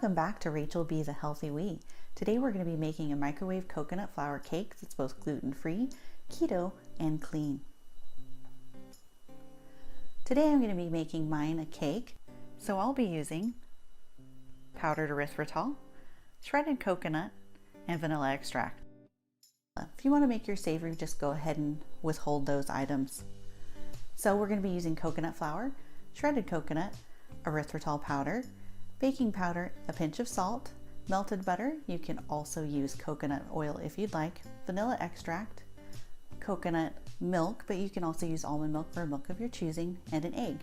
Welcome back to Rachel B's A Healthy We. Today we're going to be making a microwave coconut flour cake that's both gluten-free, keto, and clean. Today I'm going to be making mine a cake, so I'll be using powdered erythritol, shredded coconut, and vanilla extract. If you want to make your savory, just go ahead and withhold those items. So we're going to be using coconut flour, shredded coconut, erythritol powder, baking powder, a pinch of salt, melted butter. You can also use coconut oil if you'd like, vanilla extract, coconut milk, but you can also use almond milk or milk of your choosing, and an egg.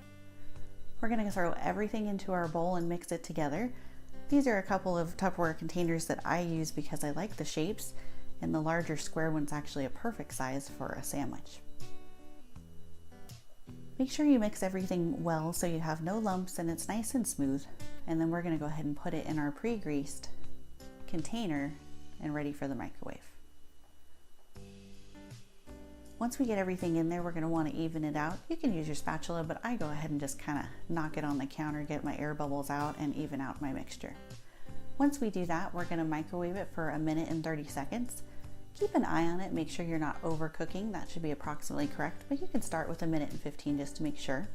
We're going to throw everything into our bowl and mix it together. These are a couple of Tupperware containers that I use because I like the shapes, and the larger square one's actually a perfect size for a sandwich. Make sure you mix everything well so you have no lumps and it's nice and smooth. And then we're going to go ahead and put it in our pre-greased container and ready for the microwave. Once we get everything in there, we're going to want to even it out. You can use your spatula, but I go ahead and just kind of knock it on the counter, get my air bubbles out, and even out my mixture. Once we do that, we're going to microwave it for 1 minute and 30 seconds. Keep an eye on it, make sure you're not overcooking. That should be approximately correct, but you can start with 1 minute and 15 just to make sure.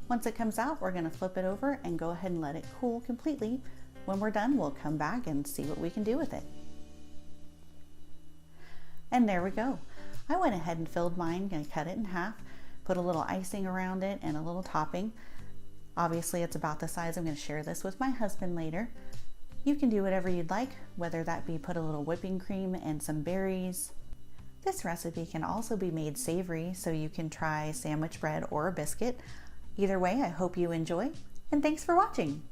Once it comes out, we're going to flip it over and go ahead and let it cool completely. When we're done, we'll come back and see what we can do with it. And there we go. I went ahead and filled mine, and cut it in half, put a little icing around it and a little topping. Obviously it's about the size. I'm going to share this with my husband later. You can do whatever you'd like, whether that be put a little whipping cream and some berries. This recipe can also be made savory, so you can try sandwich bread or a biscuit. Either way, I hope you enjoy, and thanks for watching.